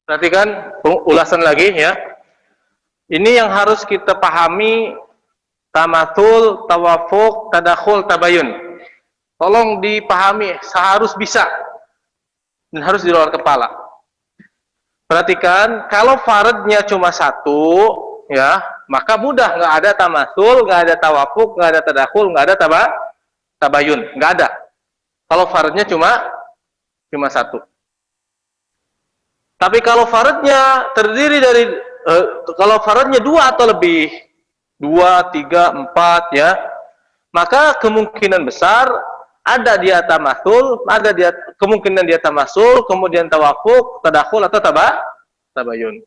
Perhatikan ulasan lagi ya. Ini yang harus kita pahami, tamatul, tawafuk, tadakhul, tabayun. Tolong dipahami, seharus bisa dan harus di luar kepala. Perhatikan, kalau faradnya cuma satu, ya, maka mudah, nggak ada tamasul, nggak ada tawafuk, nggak ada tadakhul, nggak ada tabayun, nggak ada. Kalau faradnya cuma satu. Tapi kalau faradnya terdiri dari kalau faradnya dua atau lebih, 2, 3, 4 ya, maka kemungkinan besar ada dia tamasul, ada dia kemungkinan dia tamasul, kemudian tawafuk, tadakhul atau tabayun.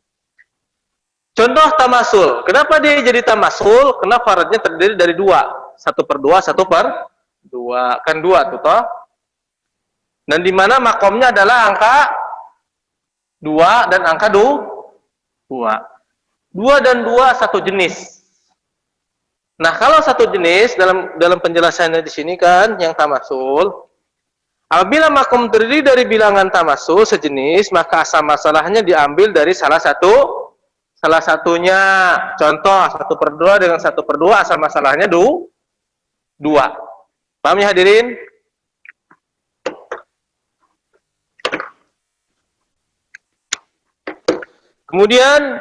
Contoh tamasul. Kenapa dia jadi tamasul? Karena faradnya terdiri dari dua, 1/2, 1/2, kan 2 tuh toh. Dan di mana makomnya adalah angka 2 dan angka 2. 2 dan 2 satu jenis. Nah, kalau satu jenis dalam penjelasannya di sini kan yang tamasul, apabila makom terdiri dari bilangan tamasul sejenis, maka asal masalahnya diambil dari salah satunya. Contoh 1/2 dengan 1/2 asal masalahnya 2. Paham ya hadirin? Kemudian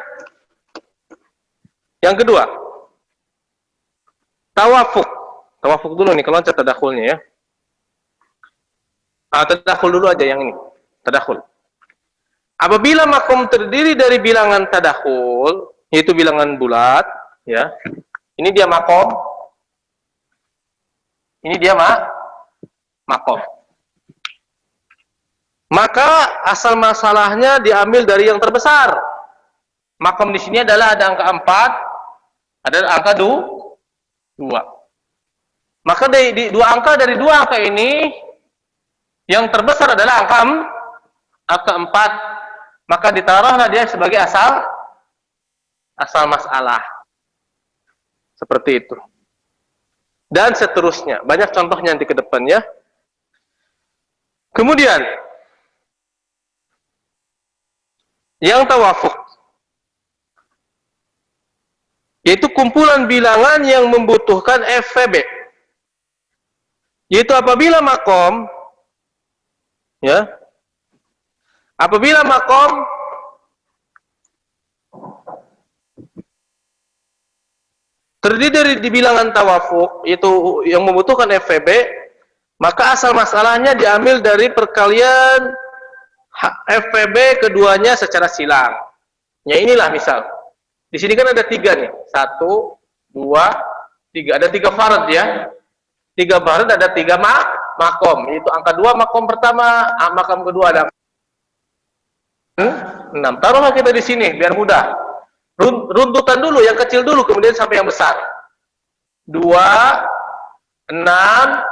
yang kedua, tawafuk. Tawafuk dulu nih, kalau loncat tadakhulnya ya. Tadakhul dulu aja yang ini. Tadakhul. Apabila makom terdiri dari bilangan tadakhul, yaitu bilangan bulat, ya. Ini dia makom. Ini dia makom. Maka asal masalahnya diambil dari yang terbesar. Makom di sini adalah ada angka 4, ada angka 2. Maka dari dua angka ini yang terbesar adalah angka 4. Maka ditaruhlah dia sebagai asal masalah. Seperti itu. Dan seterusnya. Banyak contohnya nanti ke depan ya. Kemudian yang tawafuk, yaitu kumpulan bilangan yang membutuhkan FVB. Yaitu apabila makom ya, apabila makom terdiri dari di bilangan tawafuk, yaitu yang membutuhkan FVB, maka asal masalahnya diambil dari perkalian FVB keduanya secara silang. Ya inilah misal. Di sini kan ada 3 nih. 1, 2, 3. Ada 3 farad ya. 3 farad ada 3 makom. Itu angka 2 makom pertama, makom kedua ada 6. Taruhlah kita di sini biar mudah. Runtutan dulu, yang kecil dulu kemudian sampai yang besar. 2, 6,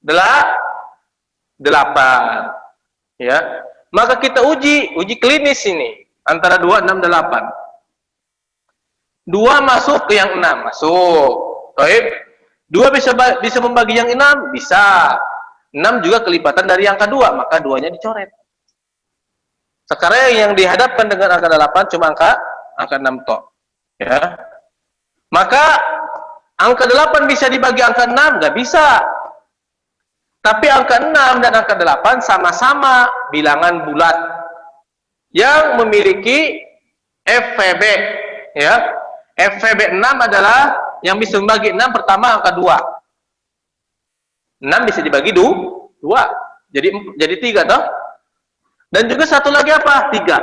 8. Ya. Maka kita uji klinis ini antara 2, 6, 8. 2 masuk ke yang 6, masuk. Baik. 2 bisa membagi yang 6, bisa. 6 juga kelipatan dari angka 2, maka 2-nya dicoret. Sekarang yang dihadapkan dengan angka 8 cuma angka 6 toh. Ya. Maka angka 8 bisa dibagi angka 6, nggak bisa. Tapi angka 6 dan angka 8 sama-sama bilangan bulat yang memiliki FVB, ya. FVB 6 adalah yang bisa membagi 6 pertama angka 2. 6 bisa dibagi 2. Jadi 3 toh. Dan juga satu lagi apa? 3.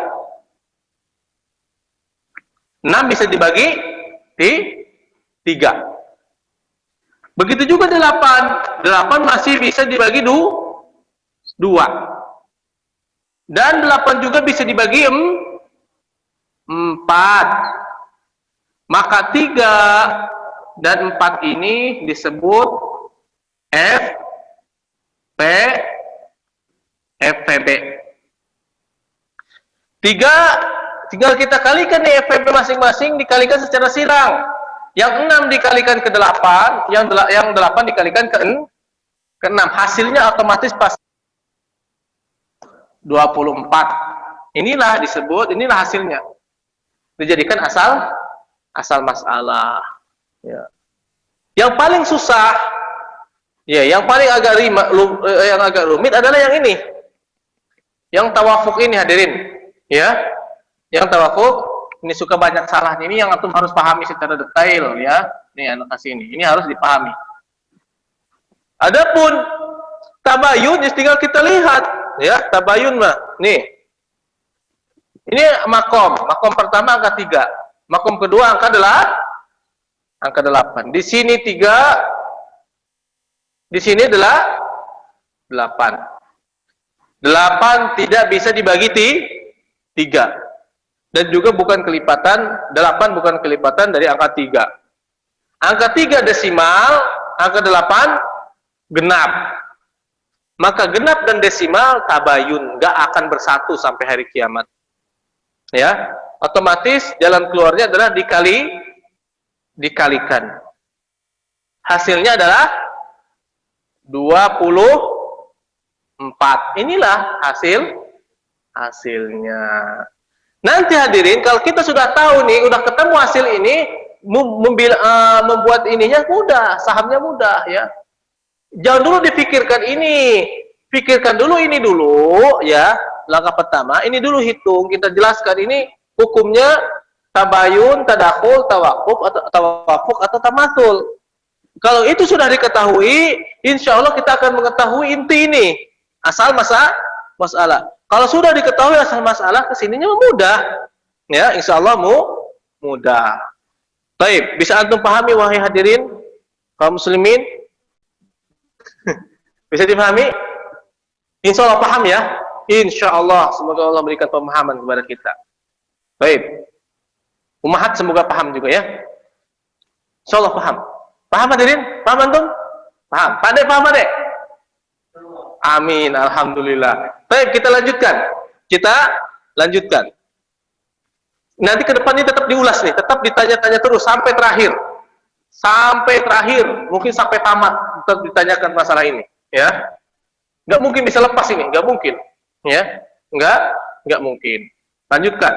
6 bisa dibagi 3. Begitu juga 8. 8 masih bisa dibagi 2. Dan 8 juga bisa dibagi 4. Maka 3 dan 4 ini disebut FVB. 3 tinggal kita kalikan nih FVB masing-masing, dikalikan secara silang. Yang 6 dikalikan ke 8, yang 8 dikalikan ke 6. Hasilnya otomatis pas 24. Inilah disebut, inilah hasilnya. Dijadikan asal masalah. Ya. Yang paling susah, ya, yang paling agak rumit adalah yang ini. Yang tawafuk ini hadirin, ya. Yang tawafuk ini suka banyak salah. Ini yang antum harus pahami secara detail, ya. Ini anak kasih ini harus dipahami. Adapun tabayun tinggal kita lihat, ya, tabayun mah. Nih. Ini makom pertama angka 3, makom kedua angka 8. Di sini 3, di sini adalah 8. 8 tidak bisa dibagi 3. Dan juga bukan kelipatan, 8 bukan kelipatan dari angka 3. Angka 3 desimal, angka 8 genap. Maka genap dan desimal tabayun, gak akan bersatu sampai hari kiamat. Ya, otomatis jalan keluarnya adalah dikalikan. Hasilnya adalah 24. Inilah hasilnya. Nanti hadirin, kalau kita sudah tahu nih, udah ketemu hasil ini, membuat ininya mudah, sahamnya mudah, ya. Jangan dulu dipikirkan ini, pikirkan dulu ini dulu, ya. Langkah pertama, ini dulu hitung, kita jelaskan ini hukumnya tabayun, tadakhul, tawafuk atau tamasul. Kalau itu sudah diketahui, insya Allah kita akan mengetahui inti ini, asal masalah. Kalau sudah diketahui asal masalah, kesininya mudah, ya, insya Allah mudah. Baik, bisa antum pahami wahai hadirin kaum muslimin? Bisa dipahami? Insya Allah paham ya. Insya Allah, semoga Allah berikan pemahaman kepada kita. Baik, umahat semoga paham juga ya. Insya Allah paham. Paham hadirin? Paham antum? Paham. Pandai paham adek? Amin, alhamdulillah. Baik, kita lanjutkan. Nanti ke depan ini tetap diulas nih, tetap ditanya-tanya terus sampai terakhir. Mungkin sampai tamat tetap ditanyakan masalah ini, ya. Nggak mungkin bisa lepas ini, nggak mungkin. Ya, nggak mungkin. Lanjutkan.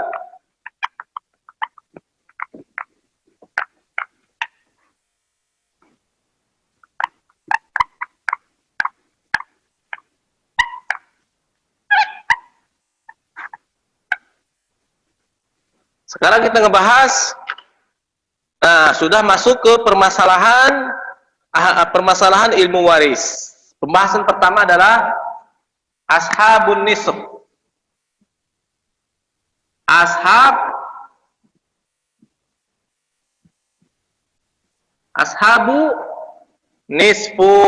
Sekarang kita ngebahas, sudah masuk ke permasalahan ilmu waris. Pembahasan pertama adalah ashabun nisf. Ashabu nisfu.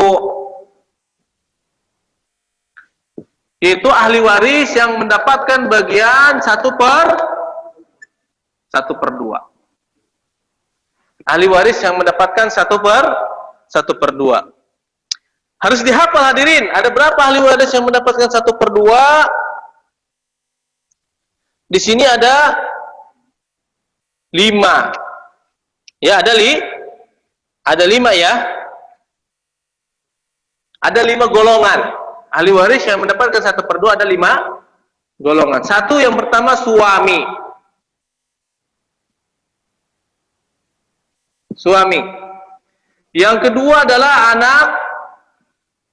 Itu ahli waris yang mendapatkan bagian 1/2. Ahli waris yang mendapatkan 1/2. Harus dihafal hadirin. Ada berapa ahli waris yang mendapatkan 1/2? Di sini ada 5. Ya, ada 5 ya. Ada 5 golongan. Ahli waris yang mendapatkan 1/2 ada 5 golongan. Satu, yang pertama suami. Yang kedua adalah anak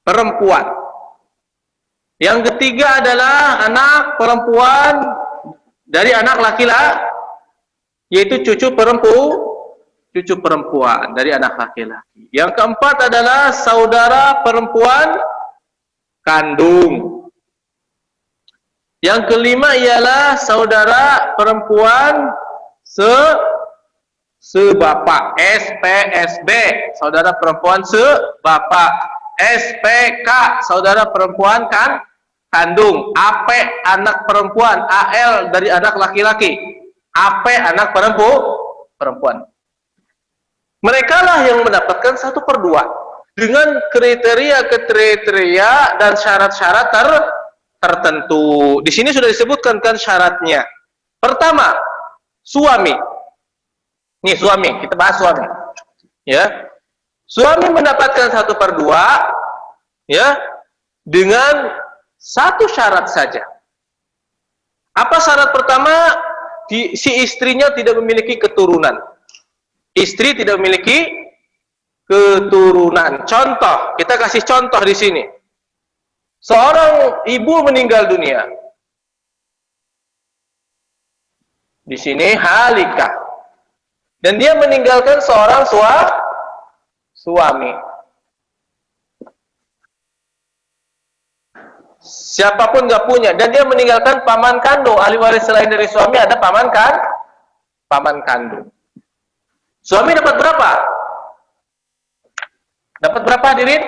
perempuan. Yang ketiga adalah anak perempuan dari anak laki-laki, yaitu cucu perempuan dari anak laki-laki. Yang keempat adalah saudara perempuan kandung. Yang kelima ialah saudara perempuan sebapak, SPSB, saudara perempuan sebapak. SPK, saudara perempuan kandung. AP, anak perempuan. AL, dari anak laki-laki. AP, anak perempuan. Mereka lah yang mendapatkan 1/2 dengan kriteria dan syarat-syarat tertentu. Di sini sudah disebutkan kan syaratnya. Pertama, suami. Nih suami, kita bahas suami. Ya. Suami mendapatkan 1/2 ya dengan satu syarat saja. Apa syarat pertama? Si istrinya tidak memiliki keturunan. Istri tidak memiliki keturunan. Contoh, kita kasih contoh di sini. Seorang ibu meninggal dunia. Di sini halika. Dan dia meninggalkan seorang suami. Siapapun nggak punya, dan dia meninggalkan paman kandung. Ahli waris selain dari suami ada paman kandung. Suami dapat berapa? Dapat berapa hadirin?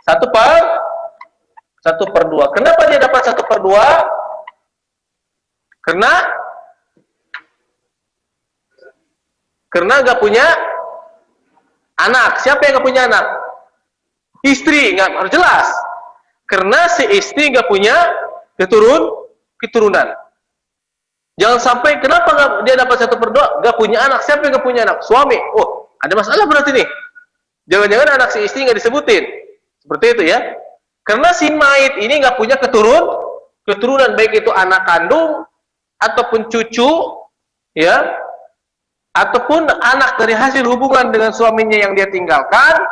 1/2. Kenapa dia dapat 1/2? Karena nggak punya anak. Siapa yang nggak punya anak? Istri, nggak harus jelas. Karena si istri nggak punya keturunan. Jangan sampai kenapa dia dapat 1/2? Nggak punya anak. Siapa yang nggak punya anak? Suami. Oh, ada masalah berarti nih. Jangan-jangan anak si istri nggak disebutin. Seperti itu ya. Karena si mayit ini nggak punya keturunan, baik itu anak kandung ataupun cucu, ya, ataupun anak dari hasil hubungan dengan suaminya yang dia tinggalkan,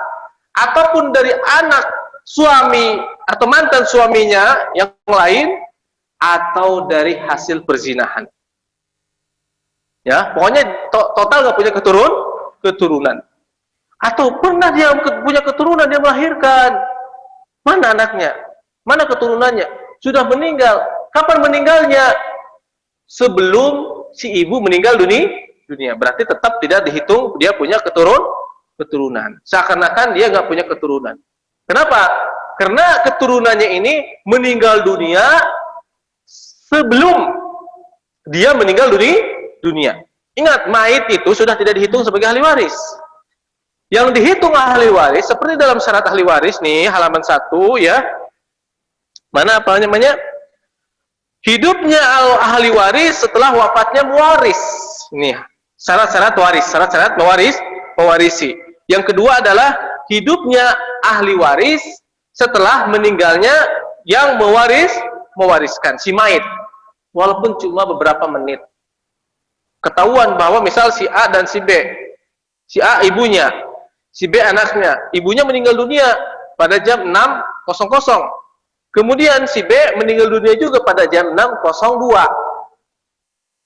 ataupun dari anak suami atau mantan suaminya yang lain, atau dari hasil perzinahan. Ya, pokoknya total nggak punya keturunan. Atau pernah dia punya keturunan, dia melahirkan. Mana anaknya? Mana keturunannya? Sudah meninggal. Kapan meninggalnya? Sebelum si ibu meninggal dunia. Berarti tetap tidak dihitung dia punya keturunan. Seakan-akan dia nggak punya keturunan. Kenapa? Karena keturunannya ini meninggal dunia sebelum dia meninggal dunia. Ingat, mayit itu sudah tidak dihitung sebagai ahli waris. Yang dihitung ahli waris, seperti dalam syarat ahli waris nih, halaman 1 ya. Mana apa namanya? Hidupnya ahli waris setelah wafatnya mewaris. Nih, syarat-syarat waris, syarat-syarat mewarisi. Yang kedua adalah hidupnya ahli waris setelah meninggalnya yang mewariskan si mayit, walaupun cuma beberapa menit. Ketahuan bahwa misal si A dan si B, si A ibunya, si B anaknya, ibunya meninggal dunia pada jam 6.00, kemudian si B meninggal dunia juga pada jam 6.02,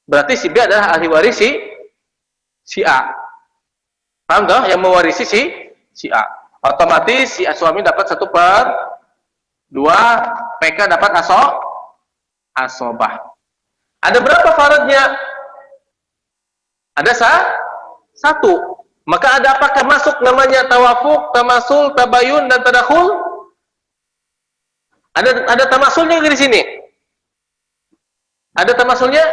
berarti si B adalah ahli waris si A. Paham toh? Yang mewarisi si A. Otomatis si suami dapat 1/2, PK dapat asobah. Ada berapa faradnya? Ada 1. Maka ada apakah masuk namanya tawafuk, tamasul, tabayun, dan tadakhul? Ada tamasulnya di sini? Ada tamasulnya?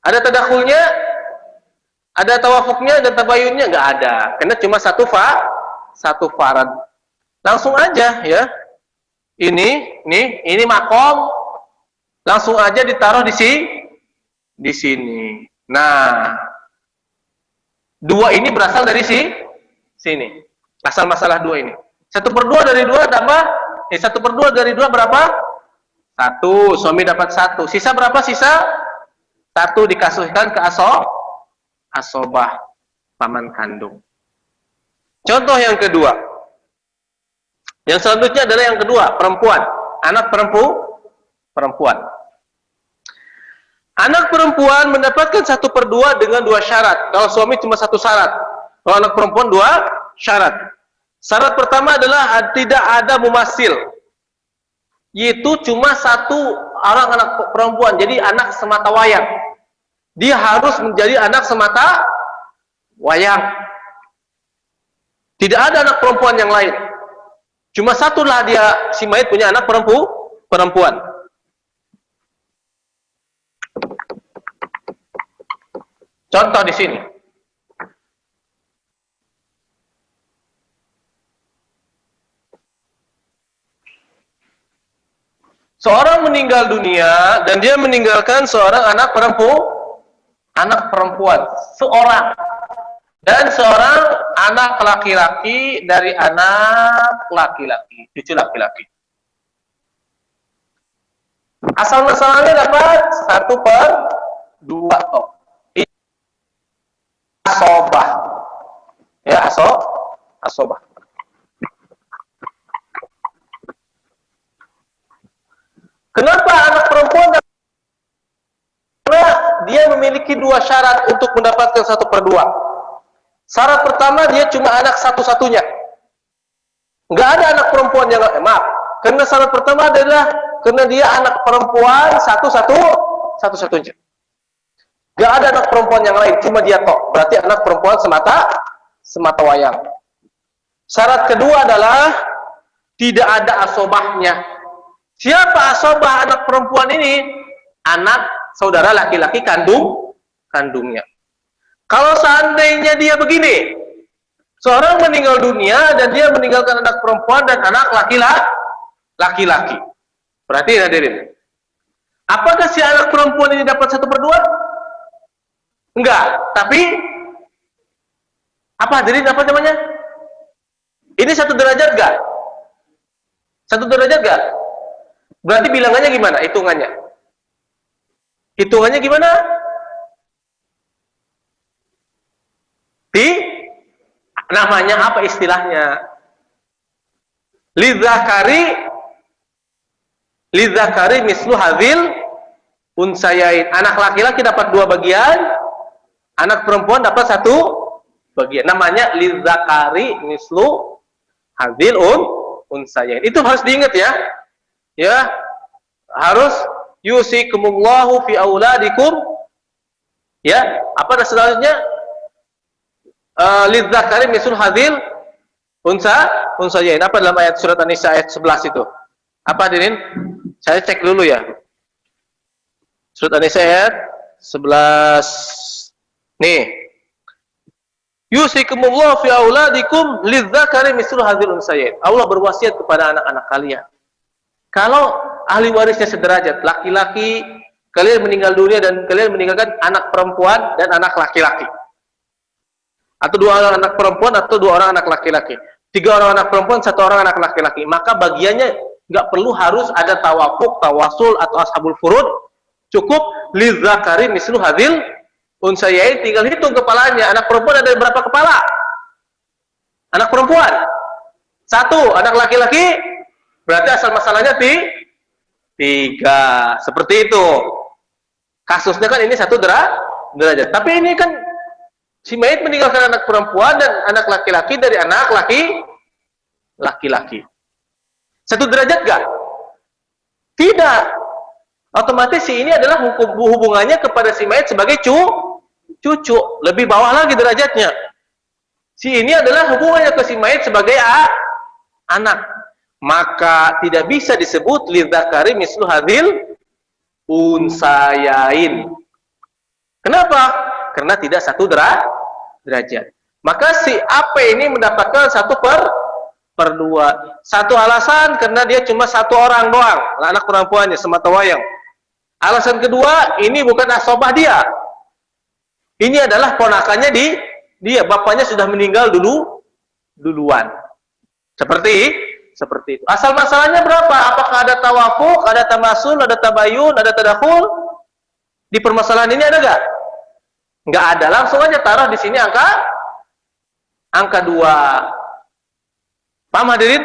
Ada tadakhulnya? Ada tawafuknya dan tabayunnya? Nggak ada. Karena cuma satu farad. Langsung aja ya. Ini makom. Langsung aja ditaruh di sini. Nah, 2 ini berasal dari sini. Asal masalah 2 ini. 1/2 dari 2 tambah 1/2 dari 2 berapa? 1. Suami dapat 1. Sisa berapa? Sisa 1 dikasihkan ke asobah, paman kandung. Contoh yang kedua. Yang selanjutnya adalah yang kedua, perempuan. Anak perempuan. Anak perempuan mendapatkan 1/2 dengan 2 syarat. Kalau suami cuma 1 syarat. Kalau anak perempuan 2 syarat. Syarat pertama adalah tidak ada mumasil. Yaitu cuma 1 orang anak perempuan. Jadi anak semata wayang. Dia harus menjadi anak semata wayang. Tidak ada anak perempuan yang lain. Cuma 1 lah dia, si mayit punya anak perempuan. Contoh di sini. Seorang meninggal dunia dan dia meninggalkan seorang anak perempuan, seorang, dan seorang anak laki-laki dari anak laki-laki, cucu laki-laki. Asal masalahnya dapat 1/2 toh. Asobah. Ya, asobah. Kenapa anak perempuan? Karena dia memiliki 2 syarat untuk mendapatkan 1/2. Syarat pertama, dia cuma anak satu-satunya. Nggak ada anak perempuan yang maaf. Karena syarat pertama adalah karena dia anak perempuan satu-satunya. Nggak ada anak perempuan yang lain, cuma dia tok. Berarti anak perempuan semata wayang. Syarat kedua adalah tidak ada asobahnya. Siapa asobah anak perempuan ini? Anak saudara laki-laki kandungnya. Kalau seandainya dia begini, seorang meninggal dunia dan dia meninggalkan anak perempuan dan anak laki-laki. Berarti hadirin, apakah si anak perempuan ini dapat 1/2? Enggak, tapi apa hadirin, apa namanya? Ini 1 derajat enggak? 1 derajat enggak? Berarti bilangannya gimana? Hitungannya gimana? Namanya apa istilahnya? Lidzakari mislu hadzil unsayain. Anak laki-laki dapat 2 bagian, anak perempuan dapat 1 bagian. Namanya lidzakari mislu hadzil unsayain. Itu harus diingat ya. Ya, harus yusikumullahu fi auladikum. Ya, apa selanjutnya? Lidzakari mislu hadzil unsayain. Apa dalam ayat surat An-Nisa ayat 11 itu? Apa hadirin? Saya cek dulu ya. Surat An-Nisa ayat 11. Nih. Yusikumullahu fi auladikum lidzakari mislu hadzil unsayain. Allah berwasiat kepada anak-anak kalian. Kalau ahli warisnya sederajat, laki-laki, kalian meninggal dunia dan kalian meninggalkan anak perempuan dan anak laki-laki. Atau 2 orang anak perempuan atau 2 orang anak laki-laki. 3 orang anak perempuan, 1 orang anak laki-laki. Maka bagiannya nggak perlu harus ada tawafuk, tawasul atau ashabul furud. Cukup lidzakari mislu hadzil unsayain, tinggal hitung kepalanya. Anak perempuan ada berapa kepala? Anak perempuan 1, anak laki-laki berarti asal masalahnya 3. Seperti itu. Kasusnya kan ini 1 derajat. Tapi ini kan si mayit meninggalkan anak perempuan dan anak laki-laki dari anak laki-laki. 1 derajat gak? Tidak. Otomatis si ini adalah hubungannya kepada si mayit sebagai cucu. Lebih bawah lagi derajatnya. Si ini adalah hubungannya ke si mayit sebagai anak. Maka tidak bisa disebut lidzakari mislu hadzil unsayain. Kenapa? Karena tidak 1 derajat. Maka si AP ini mendapatkan 1/2. Satu alasan karena dia cuma 1 orang doang, anak perempuannya semata wayang. Alasan kedua, ini bukan asobah dia. Ini adalah ponakannya dia, bapaknya sudah meninggal duluan. Seperti itu. Asal masalahnya berapa? Apakah ada tawafuk, ada tamasul, ada tabayun, ada tadakhul? Di permasalahan ini ada enggak? Nggak ada, langsung aja taruh di sini angka 2. Paham hadirin?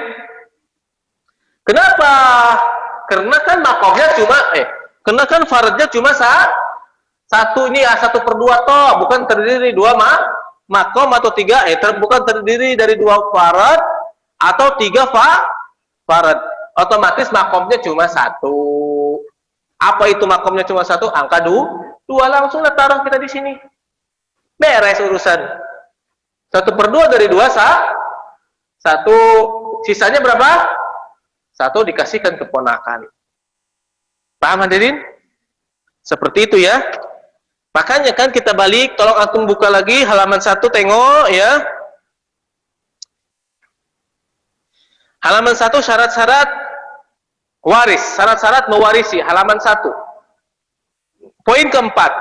Kenapa? Karena kan makomnya karena kan faradnya cuma 1 ini 1/2 toh, bukan terdiri dari 2 makom atau 3 bukan terdiri dari 2 farad atau 3 farad. Otomatis makomnya cuma 1. Apa itu makomnya cuma 1? Angka 2 langsung taruh kita di sini. Beres urusan. 1/2 dari 2 1. Sisanya berapa? 1 dikasihkan ke ponakan. Paham hadirin? Seperti itu ya. Makanya kan kita balik, tolong antum buka lagi halaman 1, tengok ya. Halaman 1 syarat-syarat waris, syarat-syarat mewarisi, halaman 1. Poin keempat,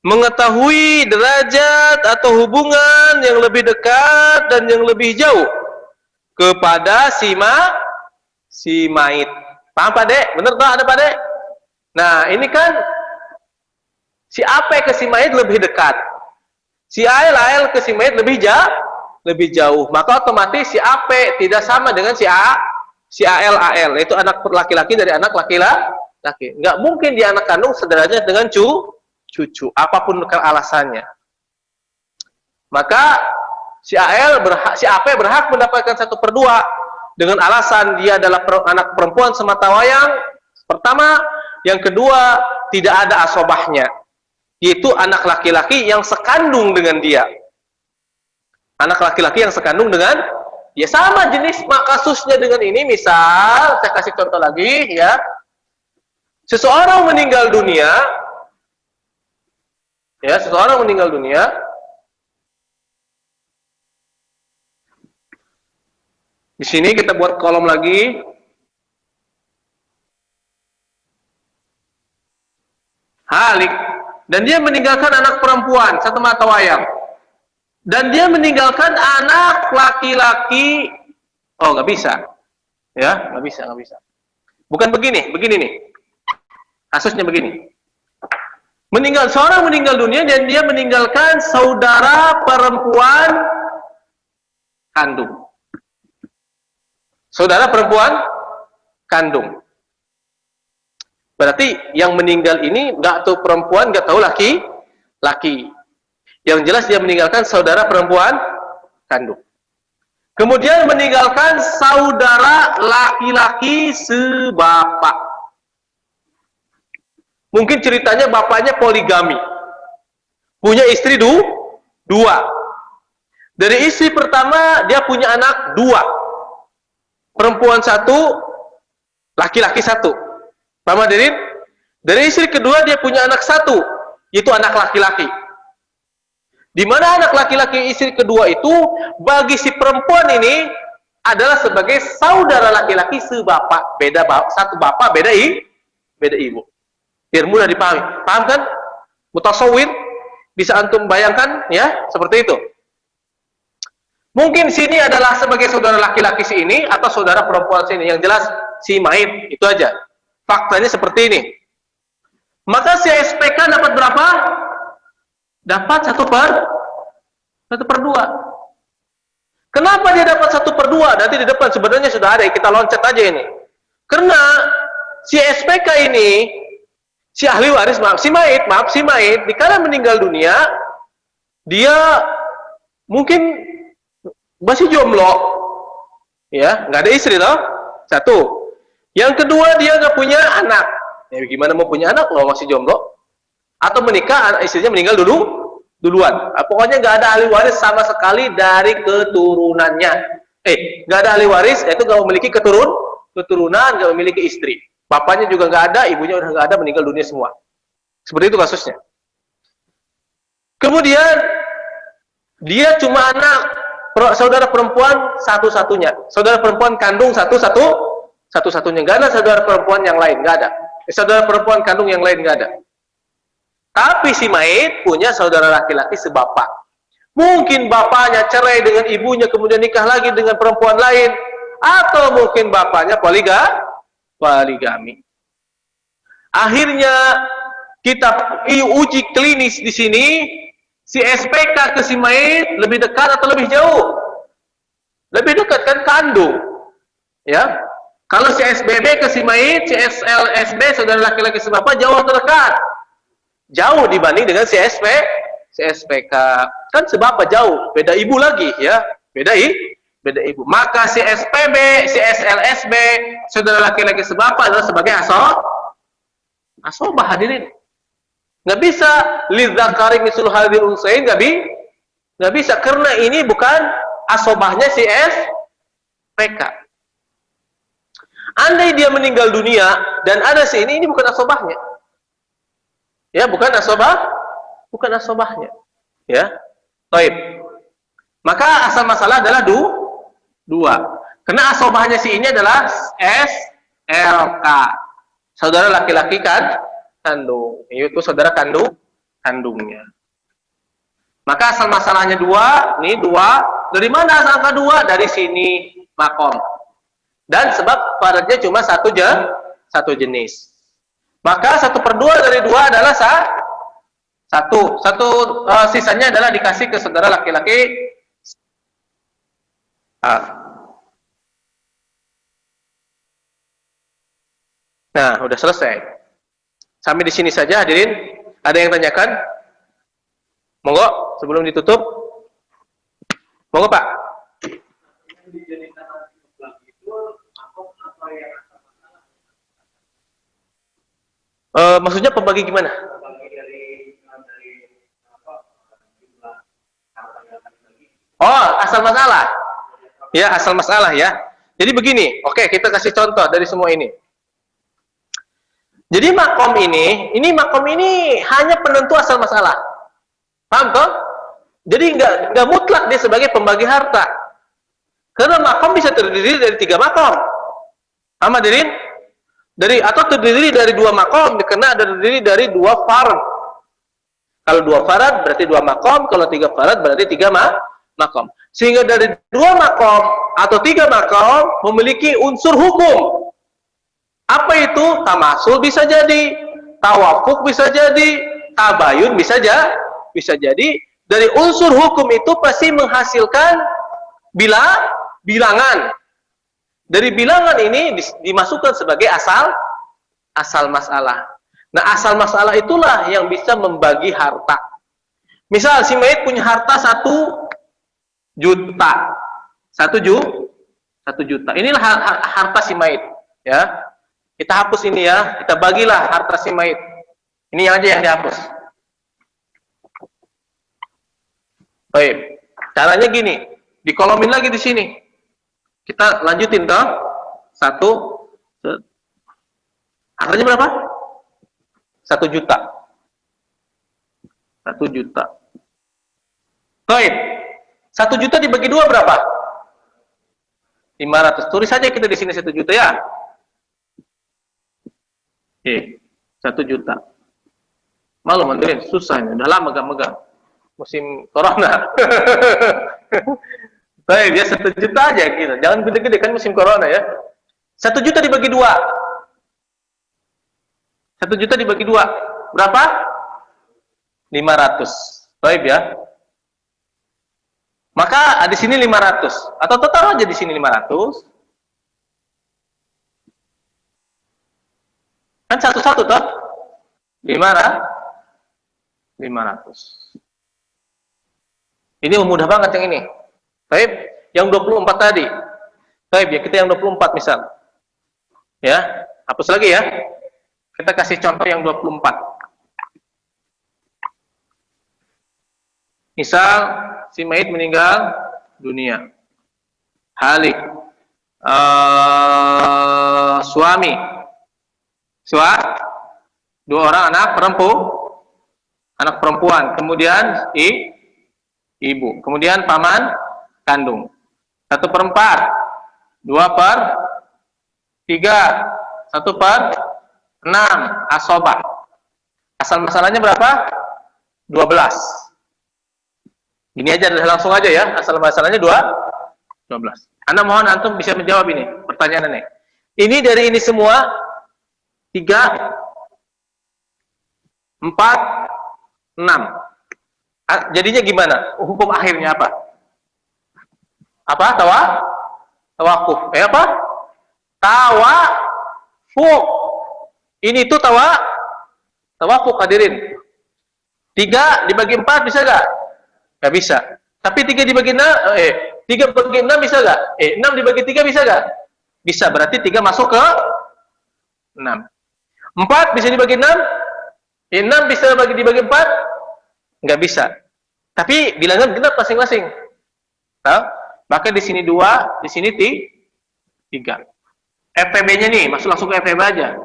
mengetahui derajat atau hubungan yang lebih dekat dan yang lebih jauh kepada si mayit. Paham Pak Dek? Bener toh ada Pak Dek? Nah, ini kan si AP ke si mayit lebih dekat. Si AL ke si mayit lebih jauh. Maka otomatis si AP tidak sama dengan si AL, yaitu anak laki-laki dari anak laki-laki. Nggak mungkin dia anak kandung sederajat dengan cucu, apapun alasannya. Maka si AP berhak mendapatkan 1/2 dengan alasan dia adalah anak perempuan semata wayang. Pertama, yang kedua, tidak ada asobahnya, yaitu anak laki-laki yang sekandung dengan dia. Anak laki-laki yang sekandung dengan dia, sama jenis kasusnya dengan ini. Misal, saya kasih contoh lagi ya. Seseorang meninggal dunia, di sini kita buat kolom lagi. Halik, dan dia meninggalkan anak perempuan satu mata wayang, dan dia meninggalkan anak laki-laki. Oh, nggak bisa, ya, nggak bisa. Bukan begini nih. Kasusnya begini. Seorang meninggal dunia dan dia meninggalkan saudara perempuan kandung. Saudara perempuan kandung. Berarti yang meninggal ini nggak tahu perempuan, nggak tahu laki. Yang jelas dia meninggalkan saudara perempuan kandung. Kemudian meninggalkan saudara laki-laki sebapak. Mungkin ceritanya bapaknya poligami, punya istri dua. Dari istri pertama dia punya anak 2, perempuan 1, laki-laki 1. Paham hadirin? Dari istri kedua dia punya anak 1, yaitu anak laki-laki. Di mana anak laki-laki istri kedua itu bagi si perempuan ini adalah sebagai saudara laki-laki sebapak, satu bapak, beda ibu. Biar mudah dipahami. Paham kan? Mutasawwir, bisa antum bayangkan ya, seperti itu. Mungkin sini adalah sebagai saudara laki-laki si ini atau saudara perempuan sini. Yang jelas si mayit, itu aja. Faktanya seperti ini. Maka si SPK dapat berapa? Dapat 1/2. Kenapa dia dapat 1/2? Nanti di depan sebenarnya sudah ada, kita loncat aja ini. Karena si SPK ini, si ahli waris, si mayit, dikala meninggal dunia, dia mungkin masih jomblo, ya, nggak ada istri toh. 1. Yang kedua, dia nggak punya anak. Ya, gimana mau punya anak kalau masih jomblo? Atau menikah, istrinya meninggal duluan. Pokoknya nggak ada ahli waris sama sekali dari keturunannya. Nggak ada ahli waris, yaitu nggak memiliki keturunan, nggak memiliki istri. Bapaknya juga nggak ada, ibunya udah nggak ada, meninggal dunia semua. Seperti itu kasusnya. Kemudian dia cuma anak saudara perempuan satu-satunya, saudara perempuan kandung satu-satunya, nggak ada saudara perempuan yang lain, nggak ada. Saudara perempuan kandung yang lain nggak ada. Tapi si mayit punya saudara laki-laki sebapak. Mungkin bapaknya cerai dengan ibunya, kemudian nikah lagi dengan perempuan lain, atau mungkin bapaknya poligami. Akhirnya kita uji klinis di sini, si SPK ke si mayit lebih dekat atau lebih jauh? Lebih dekat kan, kandung. Ya. Kalau si SBB ke si mayit, si SLSB saudara laki-laki sebapak jauh atau dekat? Jauh dibanding dengan si SPK. Kan sebapak jauh, beda ibu lagi ya. Beda ibu. Maka si SPB, si SLSB, saudara laki-laki sebapak adalah sebagai asobah hadirin. Nggak bisa lidzakari mislul hadzil unsayain, nggak bisa, karena ini bukan asobahnya si SPK. Andai dia meninggal dunia dan ada si ini bukan asobahnya. Ya, bukan asobahnya. Ya. Baik. Maka asal masalah adalah 2. Karena asobahnya si ini adalah SLK. Saudara laki-laki kandung, yaitu saudara kandungnya. Maka asal masalahnya 2, nih 2. Dari mana asal angka 2? Dari sini makom. Dan sebab faradnya cuma satu jenis. Maka 1/2 dari 2 adalah satu sisanya adalah dikasih ke saudara laki-laki. Nah, udah selesai. Sampai di sini saja hadirin. Ada yang tanyakan? Monggo sebelum ditutup. Monggo Pak. Maksudnya pembagi gimana? Oh, asal masalah. Ya, asal masalah ya. Jadi begini, oke, kita kasih contoh dari semua ini. Jadi makom ini hanya penentu asal masalah. Paham toh? Jadi nggak mutlak dia sebagai pembagi harta. Karena makom bisa terdiri dari 3 makom. Paham hadirin? Atau terdiri dari 2 makom, karena ada terdiri dari 2 fard. Kalau 2 farad berarti 2 makom, kalau 3 farad berarti 3 makom. Sehingga dari 2 makom atau 3 makom memiliki unsur hukum. Apa itu? Tamasul bisa jadi, tawafuk bisa jadi, tabayun bisa jadi. Dari unsur hukum itu pasti menghasilkan bilangan. Dari bilangan ini dimasukkan sebagai asal masalah. Nah, asal masalah itulah yang bisa membagi harta. Misal si mayit punya harta 1 juta. 1 juta. Inilah harta si mayit, ya. Kita hapus ini ya, kita bagilah harta si mayit. Ini aja yang dihapus. Baik. Caranya gini, dikolomin lagi di sini. Kita lanjutin ke 1. Harganya berapa? 1 juta. 1 juta. Baik. 1 juta dibagi 2 berapa? 500. Tulis saja kita di sini 1 juta ya. Oke, 1 juta. Malu mandirin, susah ini. Udah lama megang. Musim corona. Baik, ya 1 juta aja gitu. Jangan gede-gede kan musim corona ya. 1 juta dibagi 2. 1 juta dibagi 2. Berapa? 500. Baik ya. Maka di sini 500. Atau taruh aja di sini 500. Kan satu-satu toh? 500. Ini mudah banget yang ini. Baik, yang 24 tadi. Baik, ya kita yang 24 misal. Ya, hapus lagi ya. Kita kasih contoh yang 24. Misal si mayit meninggal dunia. Halik. Suami. 2 orang anak perempuan. Kemudian ibu. Kemudian paman kandung. 1/4. 2/3. 1/6. Asobah. Asal masalahnya berapa? 12. Ini aja langsung aja ya. Asal masalahnya 12. Anda mohon antum bisa menjawab ini pertanyaan ini. Ini dari ini semua 3, 4, 6. Jadinya gimana? Hukum akhirnya apa? Apa? Tawakuf. Apa? Tawafuk. Ini tuh tawafuk hadirin. 3 dibagi 4 bisa gak? Gak bisa. Tapi 3 dibagi 6, 3 bagi 6 bisa gak? 6 dibagi 3 bisa gak? Bisa. Berarti 3 masuk ke 6. 4 bisa dibagi 6? 6 bisa dibagi 4? Nggak bisa. Tapi bilangan genap masing-masing. Nah, maka di sini 2, di sini 3. FPB-nya nih, masuk langsung ke FPB aja.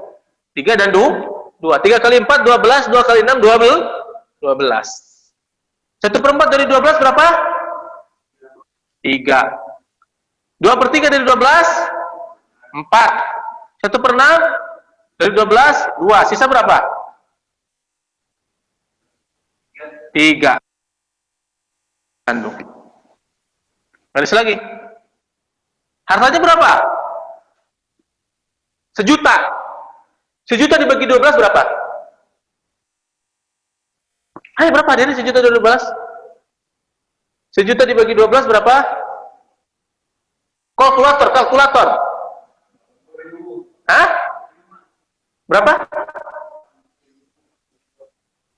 3 dan 2. 3 kali 4, 12. 2 kali 6, 12. 1/4 dari 12 berapa? 3. 2/3 dari 12? 4. 1/6 dari 12? 2. Sisa berapa? 3. Kandung. Baris lagi. Hartanya berapa? 1 juta. 1.000.000 dibagi 12 berapa? Hai, berapa hadirin 1.000.012? 1.000.000 dibagi 12 berapa? Kalkulator. Hah? Berapa?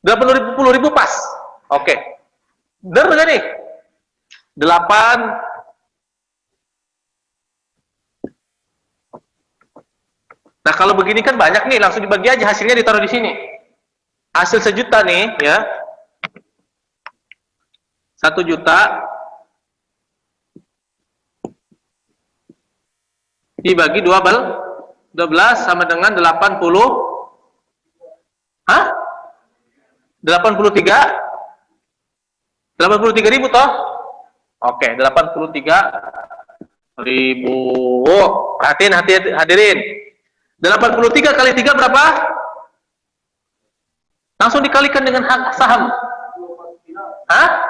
80.000 pas. Oke. Benar nggak nih? 8. Nah, kalau begini kan banyak nih, langsung dibagi aja, hasilnya ditaruh di sini. Hasil 1.000.000 nih, ya. 1.000.000 dibagi 12 sama dengan 80. Hah? 83.000 toh? Oke, 83.000. Perhatiin hadirin. 83 kali 3 berapa? Langsung dikalikan dengan hak saham. Hah?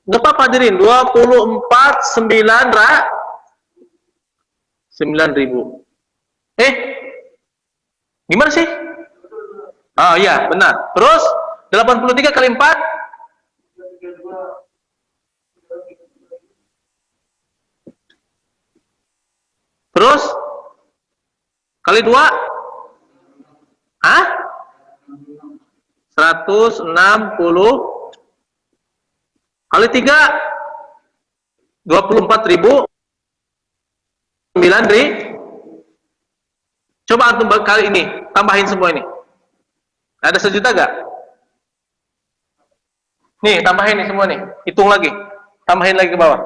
Nggak apa-apa hadirin. 9.000. Gimana sih? Oh iya, benar. Terus 83 kali 4? Terus kali 2? Hah? 160 kali 3? 24.000. 9.000. Coba antum kali ini, tambahin semua ini. Ada 1.000.000 gak? Nih, tambahin nih semua nih. Hitung lagi. Tambahin lagi ke bawah.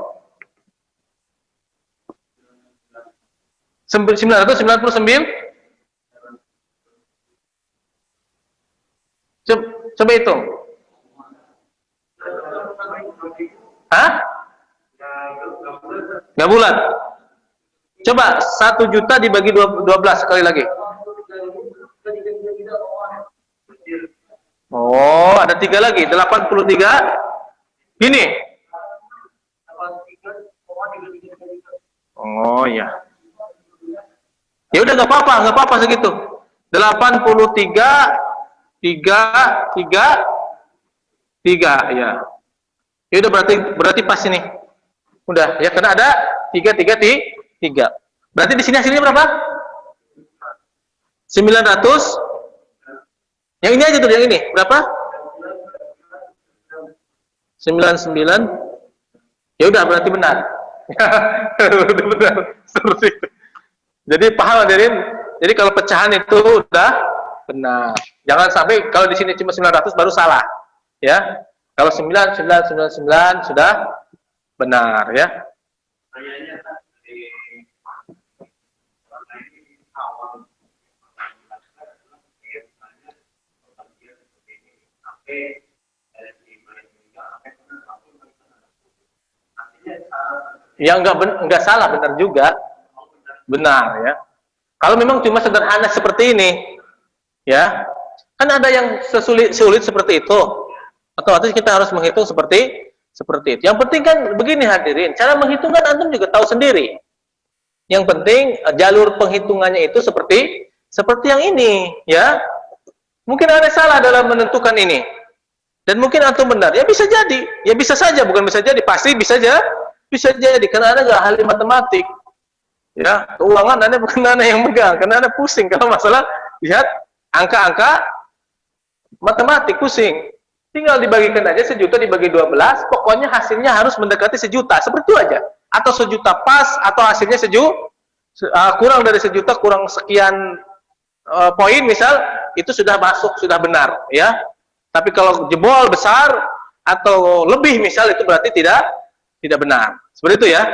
999. Coba hitung. Hah? Gak bulat. Coba 1.000.000 dibagi 12 sekali lagi. Oh, ada 3 lagi. 83. Gini. Oh ya. Ya udah nggak apa-apa segitu. 83 3 ya. Ya udah berarti pas ini. Udah ya, karena ada 3. Berarti di sini hasilnya berapa? 900. Yang ini aja tuh, yang ini. Berapa? 99. Ya udah berarti benar. Benar. Seperti itu. Jadi paham hadirin? Jadi kalau pecahan itu udah benar. Jangan sampai kalau di sini cuma 900 baru salah. Ya. Kalau 9999 sudah benar ya. Ya enggak salah, benar juga. Benar ya. Kalau memang cuma sederhana seperti ini, ya, kan ada yang sulit seperti itu. Otomatis kita harus menghitung seperti itu. Yang penting kan begini hadirin, cara menghitung kan antum juga tahu sendiri. Yang penting jalur penghitungannya itu seperti yang ini, ya. Mungkin ada salah dalam menentukan ini. Dan mungkin antum benar. Ya bisa jadi, ya bisa saja, bukan bisa jadi, pasti bisa jadi karena Anda nggak ahli matematik. Ya, keuangan Anda bukan Anda yang megang, karena Anda pusing kalau masalah lihat angka-angka matematik, pusing. Tinggal dibagikan aja 1.000.000 dibagi 12, pokoknya hasilnya harus mendekati 1.000.000, seperti itu aja. Atau 1.000.000 pas, atau hasilnya kurang dari 1.000.000, kurang sekian poin misal, itu sudah masuk, sudah benar, ya. Tapi kalau jebol besar atau lebih misal, itu berarti tidak benar. Seperti itu ya.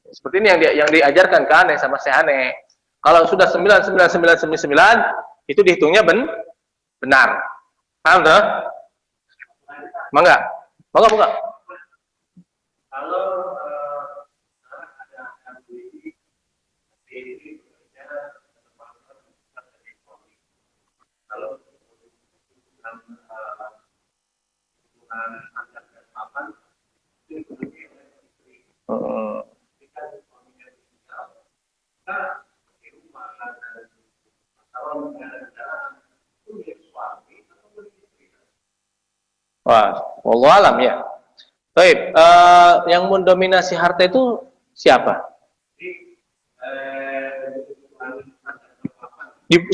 Seperti ini yang diajarkan ke aneh sama si aneh. Kalau sudah 99999 itu dihitungnya benar. Paham tuh? Mangga. Kalau infak. Wallahu alam ya. Baik, yang mendominasi harta itu siapa?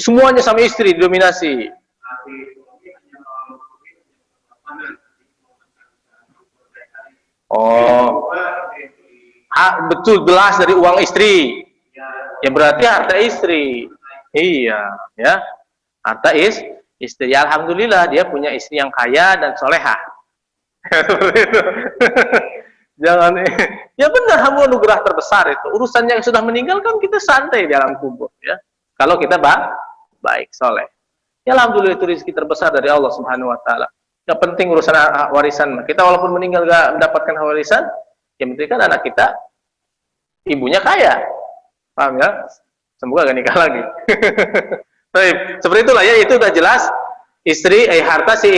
Semuanya sama istri didominasi. Oh, betul, jelas dari uang istri. Ya berarti harta istri. Iya, ya. Harta istri. Ya, alhamdulillah dia punya istri yang kaya dan solehah. Seperti itu. Jangan, ya benar, hamu anugerah terbesar itu. Urusannya yang sudah meninggal kan kita santai di alam kubur, ya. Kalau kita baik, soleh. Ya alhamdulillah itu rezeki terbesar dari Allah Subhanahu Wa Taala. Gak penting urusan warisan. Kita walaupun meninggal gak mendapatkan warisan, yang penting kan anak kita ibunya kaya. Paham ya? Semoga gak nikah lagi. Baik, seperti itulah ya, itu udah jelas. Istri, harta si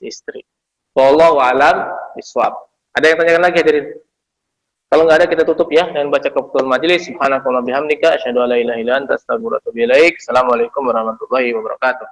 istri. Wallahu a'lam bishawab. Ada yang tanyakan lagi hadirin? Kalau nggak ada kita tutup ya dengan baca keputusan majelis. Subhanakallahumma bihamdika asyhadu an la ilaha illa anta astaghfiruka wa atubu ilaik. Assalamualaikum warahmatullahi wabarakatuh.